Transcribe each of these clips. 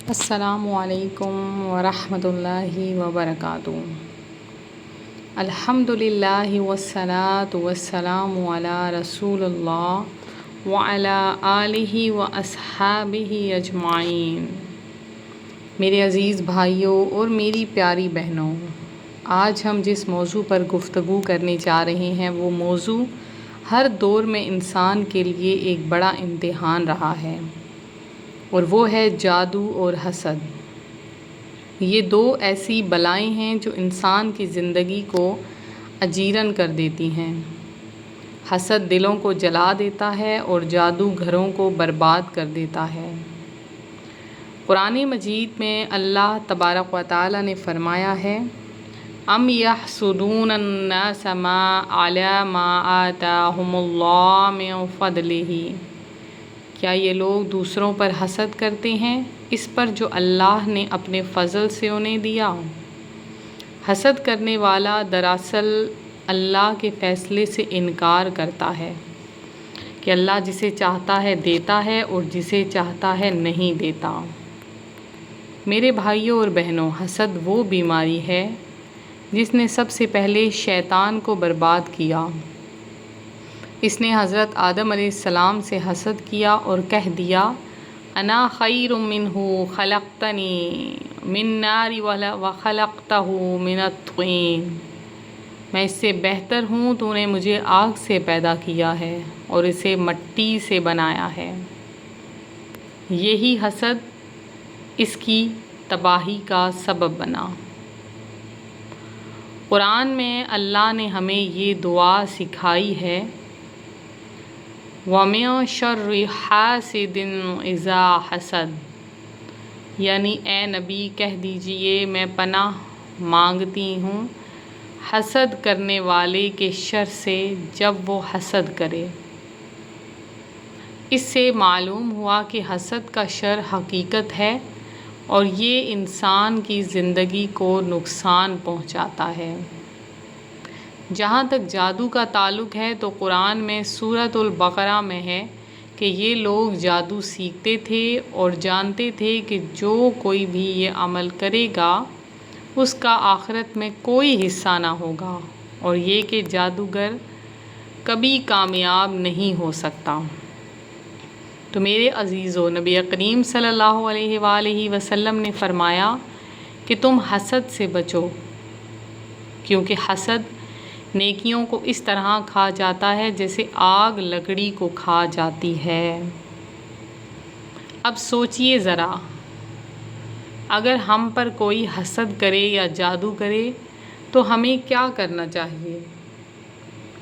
السلام علیکم ورحمۃ اللہ وبرکاتہ۔ الحمد للہ والصلاة والسلام علی رسول اللہ وعلی آلہ واصحابہ اجمعین۔ میرے عزیز بھائیوں اور میری پیاری بہنوں، آج ہم جس موضوع پر گفتگو کرنے جا رہے ہیں وہ موضوع ہر دور میں انسان کے لیے ایک بڑا امتحان رہا ہے، اور وہ ہے جادو اور حسد۔ یہ دو ایسی بلائیں ہیں جو انسان کی زندگی کو اجیرن کر دیتی ہیں۔ حسد دلوں کو جلا دیتا ہے اور جادو گھروں کو برباد کر دیتا ہے۔ قرآن مجید میں اللہ تبارک و تعالی نے فرمایا ہے، ام یحسدون الناس علی ما آتاہم اللہ من فضلہ، کیا یہ لوگ دوسروں پر حسد کرتے ہیں اس پر جو اللہ نے اپنے فضل سے انہیں دیا؟ حسد کرنے والا دراصل اللہ کے فیصلے سے انکار کرتا ہے کہ اللہ جسے چاہتا ہے دیتا ہے اور جسے چاہتا ہے نہیں دیتا۔ میرے بھائیوں اور بہنوں، حسد وہ بیماری ہے جس نے سب سے پہلے شیطان کو برباد کیا۔ اس نے حضرت آدم علیہ السلام سے حسد کیا اور کہہ دیا، انا خیر منہ خلقتنی من نار وخلقتہ من الطین، میں اس سے بہتر ہوں، تو نے مجھے آگ سے پیدا کیا ہے اور اسے مٹی سے بنایا ہے۔ یہی حسد اس کی تباہی کا سبب بنا۔ قرآن میں اللہ نے ہمیں یہ دعا سکھائی ہے، وَمِن شَرِّ حَاسِدٍ إِذَا حَسَدَ، یعنی اے نبی کہہ دیجئے میں پناہ مانگتی ہوں حسد کرنے والے کے شر سے جب وہ حسد کرے۔ اس سے معلوم ہوا کہ حسد کا شر حقیقت ہے اور یہ انسان کی زندگی کو نقصان پہنچاتا ہے۔ جہاں تک جادو کا تعلق ہے تو قرآن میں سورۃ البقرہ میں ہے کہ یہ لوگ جادو سیکھتے تھے اور جانتے تھے کہ جو کوئی بھی یہ عمل کرے گا اس کا آخرت میں کوئی حصہ نہ ہوگا، اور یہ کہ جادوگر کبھی کامیاب نہیں ہو سکتا۔ تو میرے عزیزو، نبی کریم صلی اللہ علیہ وآلہ وسلم نے فرمایا کہ تم حسد سے بچو، کیونکہ حسد نیکیوں کو اس طرح کھا جاتا ہے جیسے آگ لکڑی کو کھا جاتی ہے۔ اب سوچئے ذرا، اگر ہم پر کوئی حسد کرے یا جادو کرے تو ہمیں کیا کرنا چاہیے؟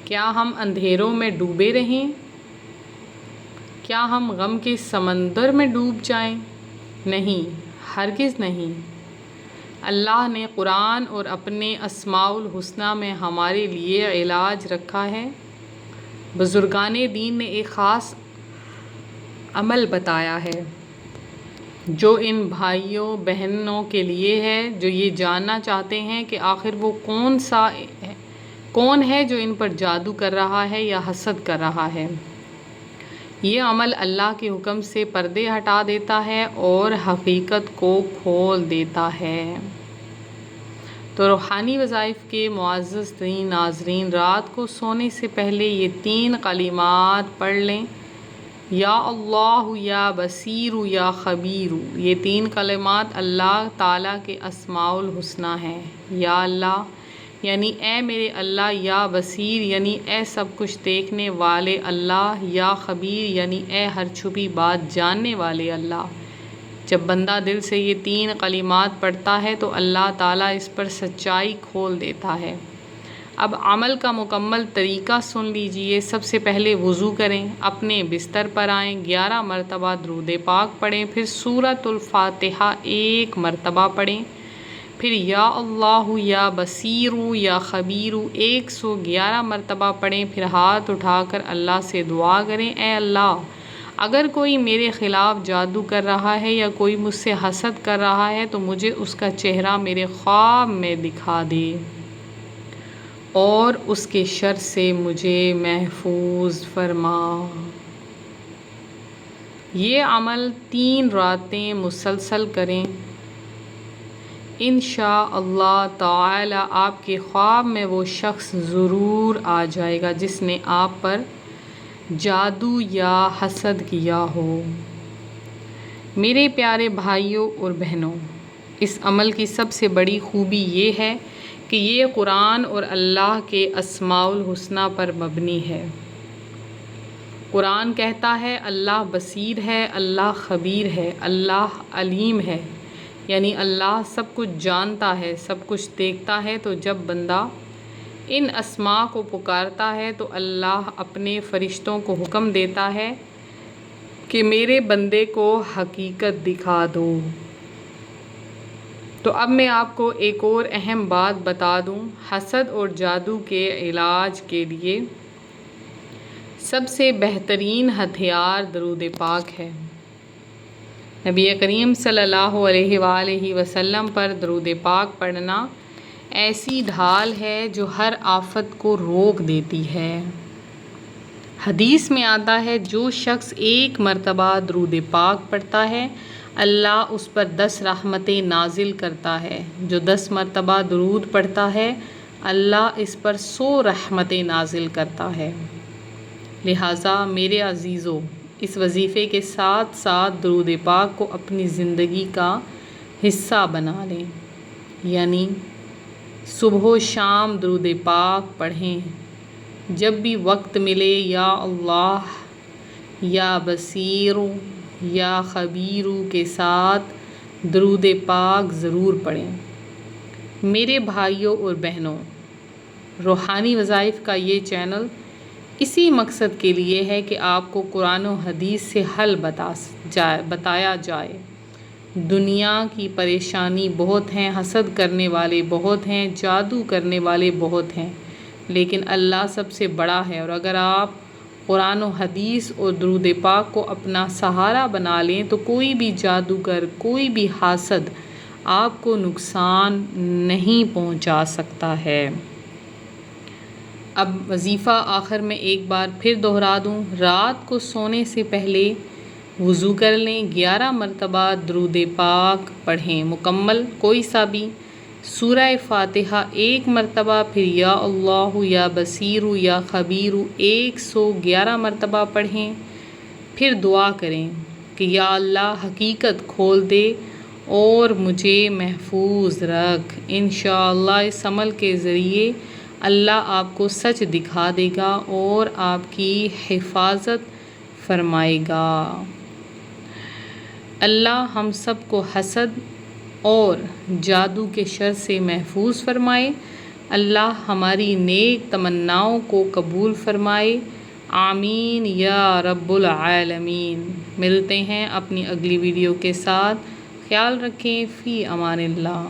کیا ہم اندھیروں میں ڈوبے رہیں؟ کیا ہم غم کے سمندر میں ڈوب جائیں؟ نہیں، ہرگز نہیں۔ اللہ نے قرآن اور اپنے اسماء الحسنی میں ہمارے لیے علاج رکھا ہے۔ بزرگان دین نے ایک خاص عمل بتایا ہے جو ان بھائیوں بہنوں کے لیے ہے جو یہ جاننا چاہتے ہیں کہ آخر وہ کون ہے جو ان پر جادو کر رہا ہے یا حسد کر رہا ہے۔ یہ عمل اللہ کے حکم سے پردے ہٹا دیتا ہے اور حقیقت کو کھول دیتا ہے۔ تو روحانی وظائف کے معزز ترین ناظرین، رات کو سونے سے پہلے یہ 3 کلمات پڑھ لیں، یا اللہ، یا بصیر، یا خبیر۔ یہ 3 کلمات اللہ تعالیٰ کے اسماء الحسنی ہیں۔ یا اللہ یعنی اے میرے اللہ، یا بصیر یعنی اے سب کچھ دیکھنے والے اللہ، یا خبیر یعنی اے ہر چھپی بات جاننے والے اللہ۔ جب بندہ دل سے یہ 3 کلمات پڑھتا ہے تو اللہ تعالیٰ اس پر سچائی کھول دیتا ہے۔ اب عمل کا مکمل طریقہ سن لیجئے۔ سب سے پہلے وضو کریں، اپنے بستر پر آئیں، 11 مرتبہ درود پاک پڑھیں، پھر سورۃ الفاتحہ 1 مرتبہ پڑھیں، پھر یا اللہ، یا بصیر، یا خبیر 111 مرتبہ پڑھیں، پھر ہاتھ اٹھا کر اللہ سے دعا کریں، اے اللہ، اگر کوئی میرے خلاف جادو کر رہا ہے یا کوئی مجھ سے حسد کر رہا ہے تو مجھے اس کا چہرہ میرے خواب میں دکھا دے اور اس کے شر سے مجھے محفوظ فرما۔ یہ عمل 3 راتیں مسلسل کریں، انشاءاللہ تعالی آپ کے خواب میں وہ شخص ضرور آ جائے گا جس نے آپ پر جادو یا حسد کیا ہو۔ میرے پیارے بھائیوں اور بہنوں، اس عمل کی سب سے بڑی خوبی یہ ہے کہ یہ قرآن اور اللہ کے اسماء الحسنی پر مبنی ہے۔ قرآن کہتا ہے اللہ بصیر ہے، اللہ خبیر ہے، اللہ علیم ہے، یعنی اللہ سب کچھ جانتا ہے، سب کچھ دیکھتا ہے۔ تو جب بندہ ان اسماء کو پکارتا ہے تو اللہ اپنے فرشتوں کو حکم دیتا ہے کہ میرے بندے کو حقیقت دکھا دو۔ تو اب میں آپ کو ایک اور اہم بات بتا دوں، حسد اور جادو کے علاج کے لیے سب سے بہترین ہتھیار درود پاک ہے۔ نبی کریم صلی اللہ علیہ وآلہ وسلم پر درود پاک پڑھنا ایسی ڈھال ہے جو ہر آفت کو روک دیتی ہے۔ حدیث میں آتا ہے جو شخص 1 مرتبہ درود پاک پڑھتا ہے اللہ اس پر 10 رحمتیں نازل کرتا ہے، جو 10 مرتبہ درود پڑھتا ہے اللہ اس پر 100 رحمتیں نازل کرتا ہے۔ لہٰذا میرے عزیزو، اس وظیفے کے ساتھ ساتھ درود پاک کو اپنی زندگی کا حصہ بنا لیں، یعنی صبح و شام درود پاک پڑھیں۔ جب بھی وقت ملے یا اللہ یا بصیر یا خبیر کے ساتھ درود پاک ضرور پڑھیں۔ میرے بھائیوں اور بہنوں، روحانی وظائف کا یہ چینل اسی مقصد کے لیے ہے کہ آپ کو قرآن و حدیث سے حل بتایا جائے۔ دنیا کی پریشانی بہت ہیں، حسد کرنے والے بہت ہیں، جادو کرنے والے بہت ہیں، لیکن اللہ سب سے بڑا ہے۔ اور اگر آپ قرآن و حدیث اور درود پاک کو اپنا سہارا بنا لیں تو کوئی بھی جادوگر، کوئی بھی حاسد آپ کو نقصان نہیں پہنچا سکتا ہے۔ اب وظیفہ آخر میں ایک بار پھر دہرا دوں، رات کو سونے سے پہلے وضو کر لیں، 11 مرتبہ درود پاک پڑھیں مکمل، کوئی سا بھی، سورہ فاتحہ 1 مرتبہ، پھر یا اللہ یا بصیر یا خبیر 111 مرتبہ پڑھیں، پھر دعا کریں کہ یا اللہ حقیقت کھول دے اور مجھے محفوظ رکھ۔ انشاءاللہ اس عمل کے ذریعے اللہ آپ کو سچ دکھا دے گا اور آپ کی حفاظت فرمائے گا۔ اللہ ہم سب کو حسد اور جادو کے شر سے محفوظ فرمائے۔ اللہ ہماری نیک تمناؤں کو قبول فرمائے، آمین یا رب العالمین۔ ملتے ہیں اپنی اگلی ویڈیو کے ساتھ، خیال رکھیں، فی امان اللہ۔